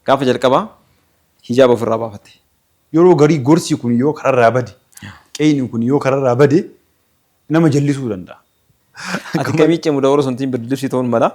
Gaafa jalqabaa hijaaba ofirraa baafate. Yeroo garii gorsi kun yoo kararraa bade, qeeyni kun yoo kararraa bade nama jallisuu danda'a. Ati kamicha muda warra santiin birdibsi ta'uun mala.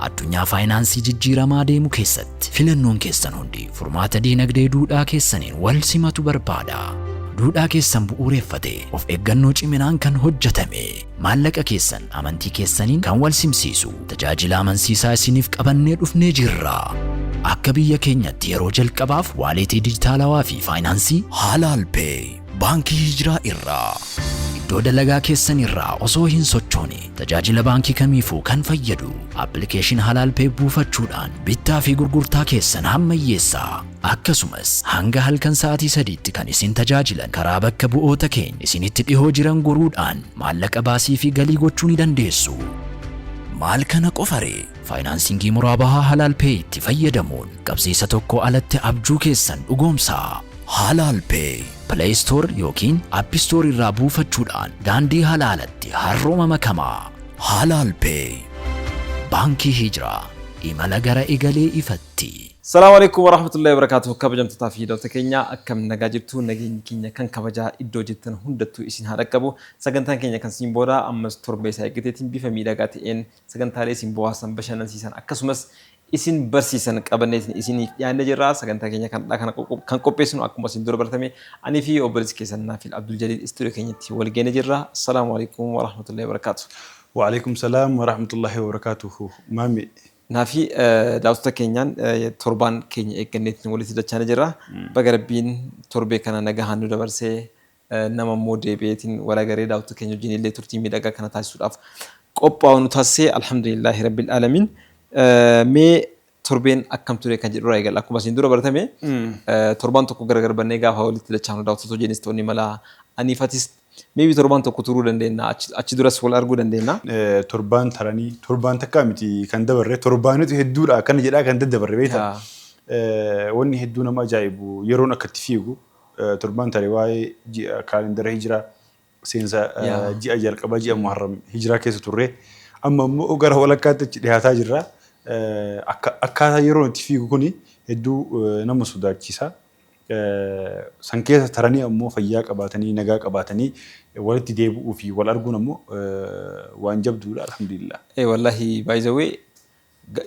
Addunyaa faayinaansii jijjiiramaa deemu keessatti filannoon keessan hundi furmaata diinagdee duudhaa keessaniin wal simatu barbaada. Duudhaa keessan bu'uureffatee of eeggannoo ciminaan kan hojjetame maallaqa keessan amantii keessaniin kan wal simsiisu tajaajila amansiisaa isiniif qabannee dhufnee jirra. Akka biyya keenyatti yeroo jalqabaaf waaleetii dijitaalawaa fi faayinaansii Halaal Pay baankii Hijiraa irraa iddoo dalagaa keessan irraa osoo hin sochoone tajaajila baankii kamiifuu kan fayyadu appilikeeshin Halaal Pay buufachuudhaan bittaa fi gurgurtaa keessan hammayyeessaa. Akkasumas hanga halkan sa'aatii 3tti kan isin tajaajilan karaa bakka bu'oota keenya isinitti dhihoo jiran goruudhaan maallaqa baasii fi galii gochuu ni dandeessu. Maal kana qofaree faayinaansiingii muraabahaa Halaal Pay itti fayyadamuun qabsiisa tokko alatti abjuu keessan dhugoomsaa. Halaal Pay Play Store yookiin App Store irraa buufachuudhaan daandii halaalatti harrooma makamaa. Halaal Pay Baankii Hijiraa imala gara eegalee ifatti. Assalamu alaikum warahmatullahi wabarakatuh. Kabajamtoota fi daawwattoota keenya akkam nagaa jirtu nageenyi keenya kan kabajaa iddoo jettan hundattuu isin haa dhaqqabu. Sagantaan keenya kan siin booda ammas torbee isaa eeggateetiin bifa miidhagaa ta'een sagantaalee isin bohaasan bashannansiisan akkasumas isin barsiisan qabanneetiin isiniif dhiyaannee jirra. Sagantaa keenya kan qopheessinu akkuma isin dura baratame ani fi obboleessi keessan Naafil Abdul Jaliil istuudiyoo keenyatti wal geenye jirra. Assalamu alaikum warahmatullahi wabarakatuh. Wa alaikum salaam warahmatullahi wabarakatuh. Maami Naafi daawwattoota keenyaan torban keenya eegganneetiin walitti dachaanii jirra. Baga Rabbiin torbee kana nagahaan nu dabarsee nama immoo deebi'eetiin walagaree daawwattoota keenya wajjin illee turtii miidhagaa kana taasisuudhaaf qophaa'u nu taasisee alhamdulillahi rabbil alamin. Mee torbeen akkam ture kan jedhu irraa eegalla. Akkuma isin dura baratame torbaan tokko gargar bannee gaafa walitti dachaanu daawwattoota wajjinis ta'uu ni mala aniifatis maybe torban tokko turuu dandeenya achi duras wal arguu dandeenya. Torban taranii torban takkaa miti kan dabarre torbaanitu hedduudha kana jedhaa kan daddabarre beektaa. Wanni hedduu nama ajaa'ibu yeroon akkatti fiigu torban taree waa'ee ji'a kaalendara hijiraa seensa ji'a jalqabaa ji'a muharram hijiraa keessa turre amma immoo gara walakkaatti achi dhiyaataa jirra. Akkaataa yeroon itti fiigu kuni hedduu nama sodaachisa. San keessa taranii ammoo fayyaa qabaatanii nagaa qabaatanii walitti deebi'uu fi wal arguun ammoo waan jabduudha alhamdulillah. Wallahi by the way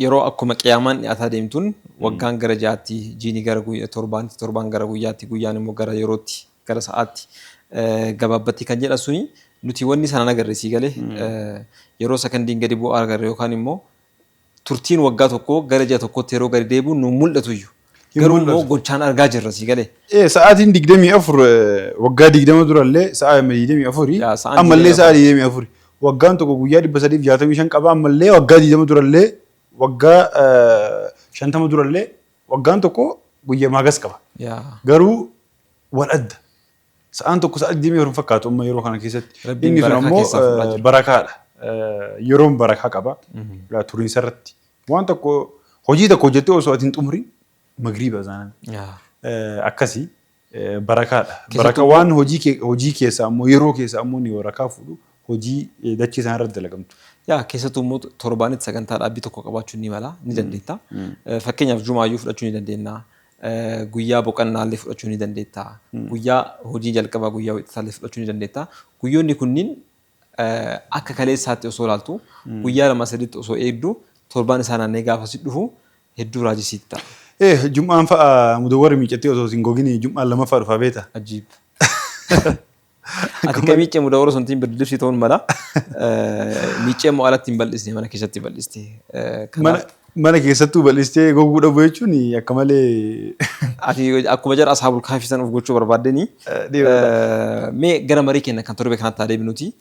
yeroo akkuma qiyaamaan dhiyaataa deemtuun waggaan gara jaatti jiini gara guyyaa torbaanitti torbaan gara guyyaatti guyyaan immoo gara yerootti gara sa'aatti gabaabbatti kan jedha suni nuti wanni sana agarsiisii galee yeroo sakandiin gadi bu'aa agarre yookaan immoo turtiin waggaa tokko gara ji'a tokkotti yeroo gadi deebi'u nu mul'atu iyyuu. Garuu immoo gochaan argaa jirra si galee. Sa'aatiin 24 waggaa 20 durallee sa'a 24 ammallee sa'a 24 waggaan tokko guyyaa 365 qaba ammallee waggaa 20 durallee waggaa 50 durallee waggaan tokko guyyaa maagas qaba. Garuu wal adda. Sa'aan tokko sa'a 24 fakkaatu amma yeroo kana keessatti. Inni sun ammoo barakaadha. Yeroon barakaa qaba. Turiinsa irratti waan tokko hojii tokko hojjettee osoo atiin xumurii magriba zaanan. Akkasii barakaadha. Baraka waan hojii keessa ammoo yeroo keessa ammoo ni barakaa fuudhu hojii dachee isaan irratti dalagamtu. Keessattuu immoo torbaanitti sagantaa dhaabbii tokko qabaachuu ni mala ni dandeetta. Fakkeenyaaf jumaayyuu fudhachuu ni dandeenya. Guyyaa boqonnaallee fudhachuu ni dandeetta. Guyyaa hojii jalqabaa guyyaa wixataallee fudhachuu ni dandeetta. Guyyoonni kunniin akka kaleessaatti osoo ilaaltu guyyaa 2-3 osoo eegdu torbaan isaa naannee gaafa si dhufu hedduu raajisiitti ta'a. Jum'aan fa'a mudawwara miicattee osoo hin gogini jum'aan lamaffaa dhufaa beeta. Ajiib. Ati ka miicee mudawwara santiin birdibsi ta'uun mala miicee immoo alatti hin bal'isne mana keessatti bal'iste. Mana keessattuu bal'istee goguu dhabu jechuun akka malee. Ati akkuma jara asaabul kaafisan of gochuu barbaaddanii. Mee gara marii keenya kan torbee kanatti adeemnuti.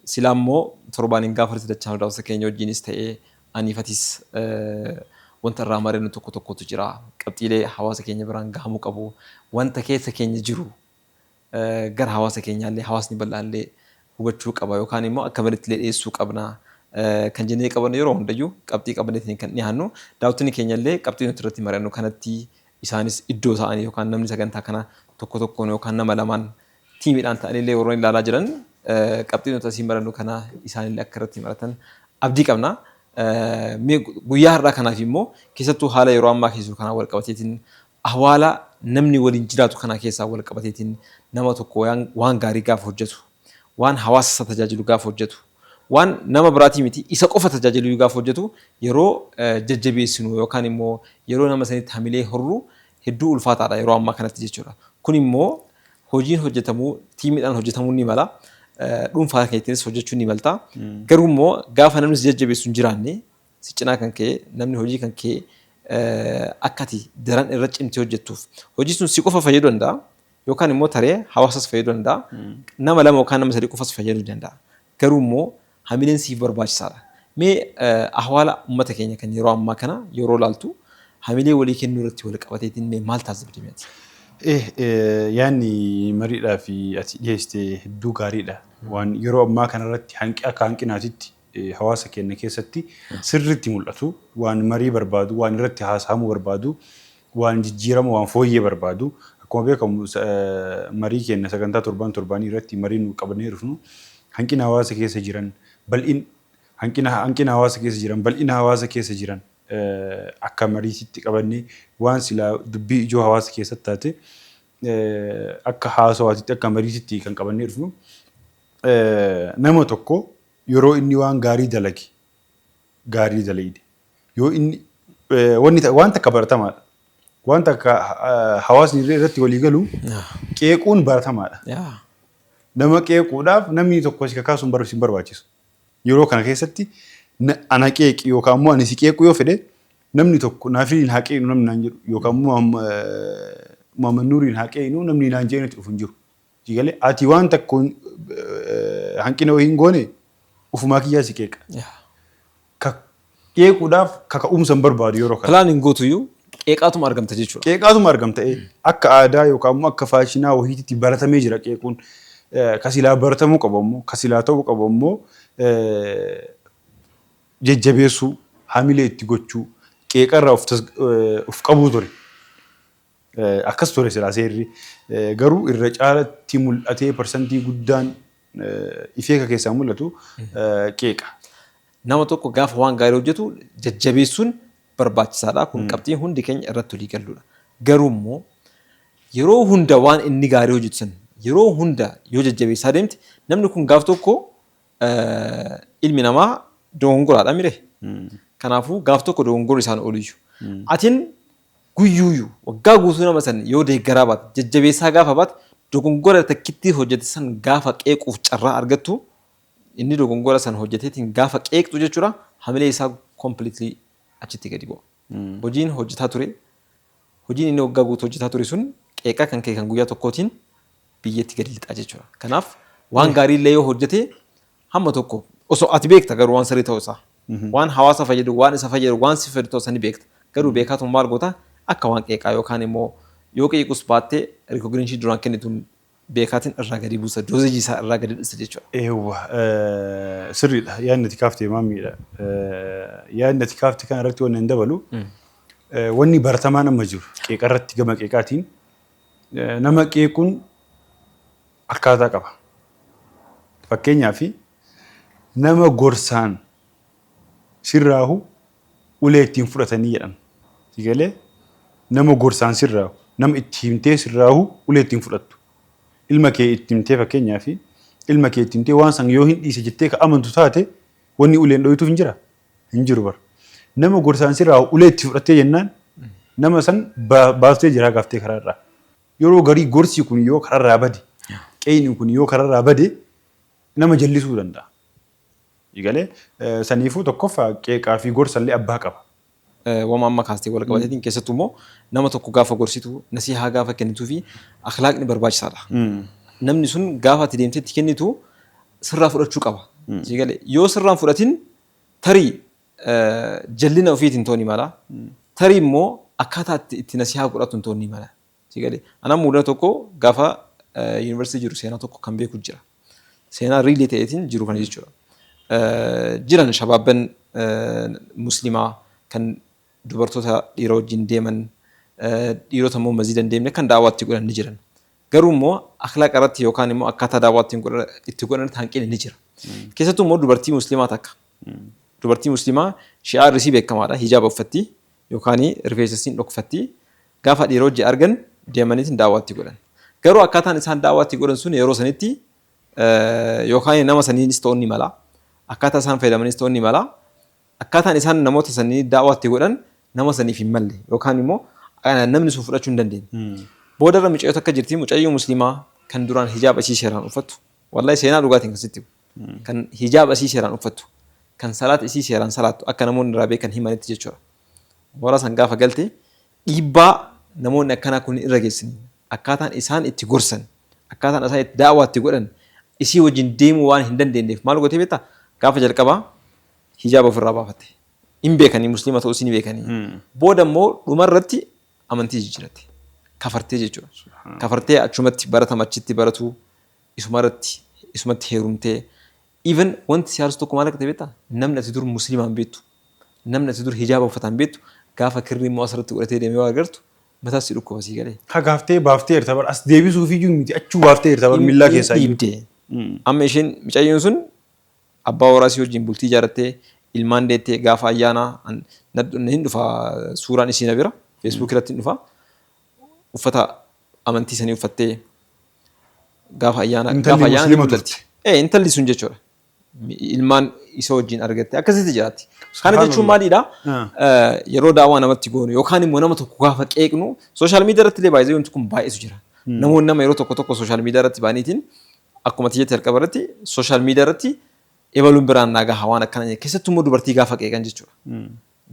Silaa immoo torbaaniin gaafa itti dachaa daawwattoota keenya wajjinis ta'ee aniifatis wanta irraa mareen tokko tokkotu jira. Qabxiilee hawaasa keenya biraan gahamuu qabu. Wanta keessa keenya jiru gara hawaasa keenyaallee hawaasni bal'aallee hubachuu qaba yookaan immoo akka bariitti dhiyeessuu qabna. Kan jennee qaban yeroo hundayyuu qabxii qabaneetiin kan dhiyaannu daawwattoonni keenyallee qabxii nuti irratti mari'annu kanatti isaanis iddoo ta'anii yookaan namni sagantaa kana tokko tokkoon yookaan nama lamaan tiimiidhaan ta'anillee warreen ilaalaa jiran qabxiin nuti asiin barannu kana isaanillee akka irratti maratan abdii qabna. Guyyaa har'aa kanaaf immoo keessattuu haala yeroo ammaa keessu kanaa wal qabateetiin ahwaala namni waliin jiraatu kana keessaa wal qabateetiin nama tokko waan gaarii gaafa hojjetu, waan hawaasa isa tajaajilu gaafa hojjetu, waan nama biraatii miti isa qofa tajaajilu gaafa hojjetu yeroo jajjabeessinu yookaan immoo yeroo nama sanitti hamilee horru hedduu ulfaataadha yeroo ammaa kanatti jechuudha. Kun immoo hojiin hojjetamuu tiimiidhaan hojjetamuu ni mala. Dhuunfaa keetiinis hojjechuu ni malta. Garuu immoo gaafa namni si jajjabeessu hin jiraanne si cinaa kan ka'e namni hojii kan ka'e akkati daran irra cimtee hojjettuuf hojii sun si qofa fayyaduu danda'a yookaan immoo taree hawaasas fayyaduu danda'a. Nama lama yookaan nama sadii qofas fayyaduu danda'a. Garuu immoo hamileen siif barbaachisaadha. Mee ahwaala uummata keenya kan yeroo ammaa kana yeroo laaltu hamilee walii kennuu irratti wal qabateetiin mee maal taasifte meeti? Yaanni mariidhaa fi ati dhiyeessite hedduu gaariidha. Waan yeroo ammaa kanarratti akka hanqinaatitti hawaasa keenya keessatti sirriitti mul'atu. Waan marii barbaadu, waan irratti haasa'amuu barbaadu, waan jijjiirama, waan fooyyee barbaadu. Akkuma beekamu marii keenya sagantaa torbaanii irratti marii nu qabannee dhufnu hanqina hawaasa keessa jiran hanqina hawaasa keessa jiran bal'ina hawaasa keessa jiran akka mariitti qabannee waan silaa dubbii ijoo hawaasa keessatti taate akka haasawaatitti akka mariitti kan qabannee dhufnu nama tokko yeroo inni waan gaarii dalagde yoo inni wanta akka baratamaadha. Wanta akka hawaasni irratti walii galu qeequun baratamaadha. Nama qeequudhaaf namni tokko si kakaasuun barbaachisu. Yeroo kana keessatti ana qeeqi yookaan immoo ani si qeequ yoo fedhe namni tokko naafiliin haa qeeqnu namni naan jedhu yookaan immoo mamannuuriin haa qeeqnu namni naan jedhu itti dhufu hin jiru. Eegalee ati waan takko hanqina hin goone ufumaa kiyyaa si qeeqa. Qeequudhaaf kaka'umsa hin barbaadu yeroo kana. Kalaan hin gootuyyuu qeeqaatuma argamta jechuudha. Qeeqaatuma argamta akka aadaa yookaan immoo akka faashinaa wahiitti baratamee jira qeequun. Kasilaa baratamuu qabu immoo kasilaa ta'uu qabu immoo jajjabeessuu hamilee itti gochuu qeeqarraa of qabuu ture. Akkas ture silaa seerri garuu irra caalatti mul'atee parsantii guddaan ifeeka keessaa mul'atu qeeqa. Nama tokko gaafa waan gaarii hojjetu jajjabeessuun barbaachisaadha. Kun qabxiin hundi keenya irratti walii galluudha. Garuu immoo yeroo hunda waan inni gaarii hojjetu san yeroo hunda yoo jajjabeessaa deemte namni kun gaaf tokko ilmi namaa dogongoraadha mire. Kanaafuu gaaf tokko dogongora isaan ooluyyu. Atiin guyyuuyyu waggaa guutuu nama san yoo deeggaraa baate jajjabeessaa gaafa baate dogongora takkitti hojjete san gaafa qeequuf carraa argattu inni dogongora san hojjeteetiin gaafa qeeqxu jechuudha hamilee isaa completely achitti gadi bu'a. Hojiin hojjetaa ture hojiin inni waggaa guutuu hojjetaa ture sun qeeqaa kan kee kan guyyaa tokkootiin biyyatti gadi lixaa jechuudha. Kanaaf waan gaarii illee yoo hojjete hamma tokko osoo ati beekta garuu waan sirrii ta'uu isaa waan hawaasa fayyadu waan isa fayyadu waan si fayyadu ta'uu isaa ni beekta. Garuu beekaatu maal goota akka waan qeeqaa yookaan immoo yoo qeequs baattee rikogniinshii duraan kennituun beekaatiin irraa gadi buusa doozejii isaa irraa gadi dhisa jechuudha. Sirriidha yaadni ati kaaftee maammiidha. Yaadni ati kaafte kana irratti waan hin dabalu wanni baratamaan amma jiru qeeqa irratti gama qeeqaatiin nama qeequun akkaataa qaba. Fakkeenyaaf nama gorsaan sirraahu ulee ittiin fudhatanii jedhan. Eegalee nama gorsaan sirraahu nama itti himtee sirraahu ulee ittiin fudhattu. Ilma kee itti himtee fakkeenyaaf ilma kee itti himtee waan san yoo hin dhiise jettee ka amantu taate wanni uleen dhoyituuf hin jira. Hin jiru bara. Nama gorsaan sirraahu ulee itti fudhattee jennaan nama san baaftee jiraa gaaftee karaarraa. Yeroo garii gorsi kun yoo karaarraa bade qeeyni kun yoo karaarraa bade nama jallisuu danda'a. Eegalee saniifuu tokkoffaa qeeqaa fi gorsallee abbaa qaba. Waan amma kaastee wal qabateetiin keessattuu immoo nama tokko gaafa gorsitu nasihaa gaafa kennituu fi akhlaaqni barbaachisaadha. Namni sun gaafa ati deemtee itti kennitu sirraa fudhachuu qaba. Eegalee yoo sirraan fudhatin tarii jallina ofiitiin ta'uu ni mala. Tarii immoo akkaataa itti nasihaa godhatu ta'uu ni mala. Eegalee anaan muudana tokko gaafa yuunivarsiitii jiru seenaa tokko kan beeku jira. Seenaa riilii ta'eetiin jiru kana jechuudha. Jiran shabaabban muslimaa kan dubartoota dhiira wajjin deeman dhiirota immoo mazii dandeemne kan daawwaatti godhan ni jiran. Garuu immoo akhlaaqa irratti yookaan immoo akkaataa daawwatti itti godhanitti hanqinni ni jira. Keessattuu immoo dubartii musliimaa takka. Dubartii musliimaa shi'aarri isii beekamaadha. Hijaaba uffatti yookaan rifeensa isiin dhokfatti. Gaafa dhiira hojii argan deemaniitiin daawwatti godhan. Garuu akkaataan isaan daawwatti godhan sun yeroo sanitti yookaan nama saniinis ta'uu ni mala. Akkaataa isaan fayyadamanis ta'uu ni mala. Akkaataan isaan namoota sanii daawwatti godhan nama saniif hin malle yookaan immoo namni sun fudhachuu hin dandeenye. Booda irra mucayyoo takka jirti mucayyoo musliimaa kan duraan hijaaba isii seeraan uffattu. Wallahi seenaa dhugaatiin kasitti kan hijaaba isii seeraan uffattu. Kan salaata isii seeraan salaattu akka namoonni irraa beekan himanitti jechuudha. Mooraa san gaafa galte dhiibbaa namoonni akkanaa kun irra geessanii akkaataan isaan itti gorsan akkaataan isaan itti daawwatti godhan isii wajjin deemuu waan hin dandeenyeef maal gootee beektaa gaafa jalqabaa hijaaba ofirraa baafatte. Hin beekanii musliima ta'uu isii ni beekanii. Booda immoo dhumarratti amantii jijjiiratte. Kafartee jechuudha. Kafartee achumatti baratama achitti baratu isumatti heerumtee even wanti siyaasa tokko maal akka ta'e beektaa namni ati dur musliimaan beektu namni ati dur hijaaba uffataan beektu gaafa kirrii immoo asirratti godhatee deemee waa agartu mataa si dhukkuba sii galee. Hagaaftee baaftee jirta bara as deebisuuf iyyuu miti achuu baaftee jirta bara miillaa keessaa iyyuu. Dhiibdee. Amma isheen mucayyoon sun abbaa waraasii wajjin bultii ijaarrattee ilmaan deettee gaafa ayyaanaa hin dhufa suuraan isii na bira feesbuuk irratti hin dhufa uffata amantii sanii uffattee gaafa ayyaanaa ni mul'atti. Intalli sun jechuudha. Ilmaan isa wajjin argatte akkasitti jiraatti. Kana jechuun maalidha? Yeroo daawwaa namatti goonu yookaan immoo nama tokko gaafa qeeqnu sooshaal miidiyaa irratti illee baay'ee wanti kun baay'eetu jira. Namoonni nama yeroo tokko sooshaal miidiyaa irratti baaniitiin akkuma tiyyeetti jalqaba irratti sooshaal miidiyaa irratti ebaluun biraan nagaa waan akkana keessattuu immoo dubartii gaafa qeeqan jechuudha.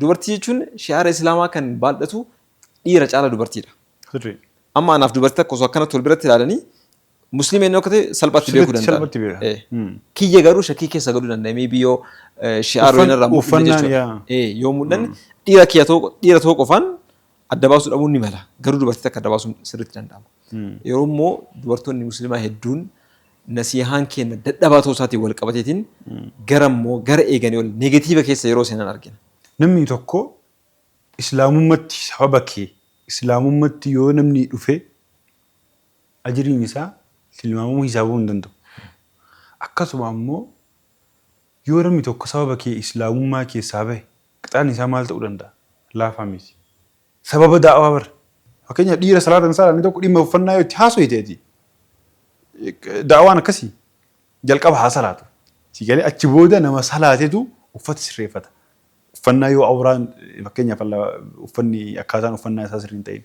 Dubartii jechuun shi'aara islaamaa kan baaldhatu dhiira caala dubartiidha. Amma anaaf dubartii tokko osoo akkanatti wal biratti ilaalanii musliimeen yoo ta'e salphatti beekuu danda'a. Kiyya garuu shakkii keessa galuu danda'a. Meebii yoo shi'aaroon irraa mul'atu jechuudha. Yoo mul'anne dhiira tokko qofaan adda baasuu dhabuun ni mala. Garuu dubartii takka adda baasuun sirriitti danda'ama. Yeroo immoo dubartoonni musliimaa hedduun nasihaan keenya dadhabaa ta'uu isaatiin wal qabateetiin gara eeganii ol neegatiiva keessa yeroo seenan argina. Namni tokko islaamummatti sababa kee islaamummatti yoo namni dhufe ajiriin isaa tilmaamamuu hisaabuu hin danda'u. Akkasuma immoo yoo namni tokko sababa kee islaamummaa keessaa bahe qixaan isaa maal ta'uu danda'a? Laafaa miti. Sababa daawaa bara. Fakkeenyaaf dhiira salaatan inni tokko dhimma uffannaa yoo itti haasoo ta'eeti. Daawaan akkasii jalqaba haa salaatu. Si galee achi booda nama salaatetu uffata sirreeffata. Uffannaa yoo awuraan fakkeenyaaf uffanni akkaataan uffannaa isaa sirrii hin ta'in.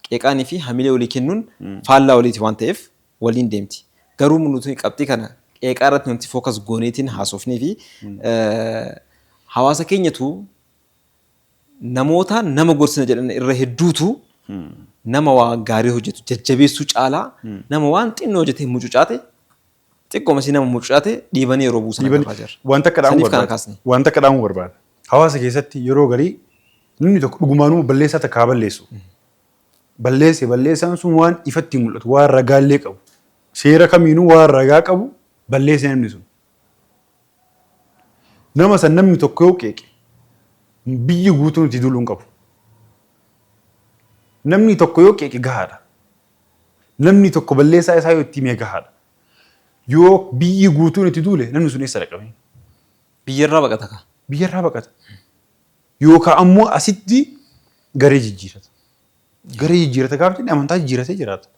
Qeeqaanii fi hamilee walii kennuun faallaa waliiti waan ta'eef waliin deemti. Garuu nuti qabxii kana qeeqaa irratti wanti fookas gooneetiin haasofnee fi hawaasa keenyatu namoota nama gorsina jedhan irra hedduutu nama waan gaarii hojjetu jajjabeessuu caalaa nama waan xinnoo hojjetee mucucaate xiqqooma si nama mucucaate dhiibanii yeroo buusan argaa jirra. Wanta akka dhaamuu barbaada. Hawaasa keessatti yeroo garii namni tokko dhugumaanuu balleessaa takkaa balleessu. Balleessaan sun waan ifatti mul'atu waan ragaallee qabu. Seera kamiinuu waan ragaa qabu balleesse namni sun. Nama san namni tokko yoo qeeqe biyyi guutuun itti duuluu hin qabu. Namni tokko yoo qeeqe gahaadha. Namni tokko balleessaa isaa yoo itti hime gahaadha. Yoo biyyi guutuun itti duule namni sun eessa dhaqame? Biyyarraa baqata ka? Biyyarraa baqata. Yookaan ammoo asitti garee jijjiirata. Garee jijjiirata gaafa jedhanii amantaa jijjiiratee jiraata.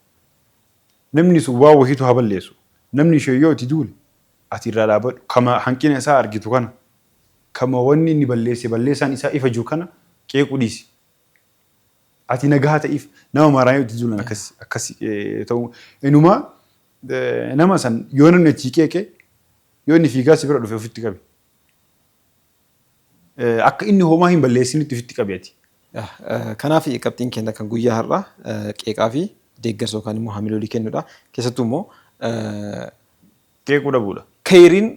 Namni sun waa wahiitu haa balleessu. Namni ishee yoo itti duule ati irraa dhaabadhu. Kama hanqina isaa argitu kana. Kama wanni inni balleessaan isaa ifa jiru kana qeequu dhiisi. Ati nagaa ta'eef nama maaraan yoo itti duulan akkas ta'u. Inumaa nama san yoo namni achi qeeqe yoo inni fiigaa si bira dhufe ofitti qabe. Akka inni homaa hin balleessinitti ofitti qabeeti. Kanaaf qabxiin keenya kan guyyaa har'aa qeeqaa fi deeggarsa yookaan immoo hamilee kennuudha. Keessattuu immoo qeequu dhabuudha. Keeriin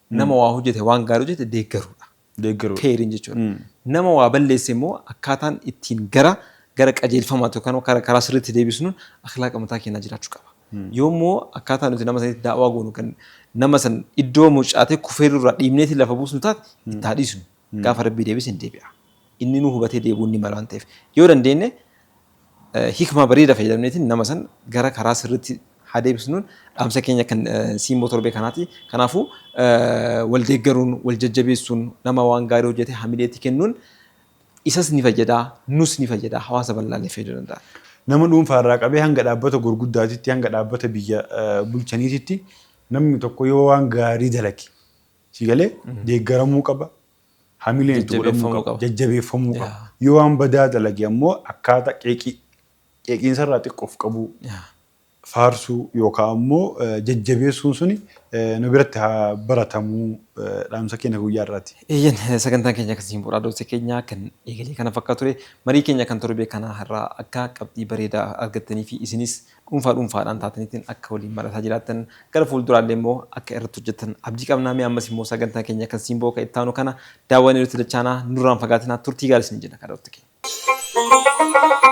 nama waa hojjete waan gaarii hojjete deeggaruudha. Keeriin jechuudha. Nama waa balleesse immoo akkaataan ittiin gara qajeelfamaatti yookaan karaa sirriitti deebisnuun akhlaaqa mataa keenyaa jiraachuu qaba. Yoommoo akkaataa nuti nama sanitti daawwaa goonu kan nama san iddoo mucaatee kufeerru irraa dhiibneetiin lafa buusnu taate itti haadhiisnu gaafa rabbii deebis hin deebi'a. Inni nu hubatee deebi'uun ni mala waan ta'eef yoo dandeenye hikma bareeda fayyadamneetiin nama san gara karaa sirriitti hadeebisnuun dhaamsa keenya kan Simboo torbee kanaati. Kanaafuu wal deeggaruun, wal jajjabeessuun, nama waan gaarii hojjete hamileetti kennuun isas ni fayyadaa, nus ni fayyadaa, hawaasa bal'aallee fayyaduu danda'a. Nama dhuunfaa irraa qabee hanga dhaabbata gurguddaatitti, hanga dhaabbata biyya bulchaniititti namni tokko yoo waan gaarii dalage sigalee deeggaramuu qaba. Hamileen itti godhamuu qaba, jajjabeeffamuu qaba. Yoo waan badaa dalage ammoo akkaataa qeeqiinsarraa xiqqoof qabu. Faarsuu yookaan ammoo jajjabeessuun suni nu biratti haa baratamuu dhaamsa keenya guyyaa irraati. Eeyyan sagantaan keenya akkasiin bu'uuraa doosee keenya kan eegalee kana fakkaatu ture marii keenya kan torbee kanaa irraa akka qabxii bareedaa argattanii fi isinis dhuunfaadhaan taataniitiin akka waliin marataa jiraattan gara fuulduraallee immoo akka irratti hojjettan abdii qabnaa mee ammas immoo sagantaa keenya kan Simboo kan ittaanu kana daawwanii nuti dachaanaa nurraan fagaatinaa turtii gaarii isin jenna kadhatu keenya.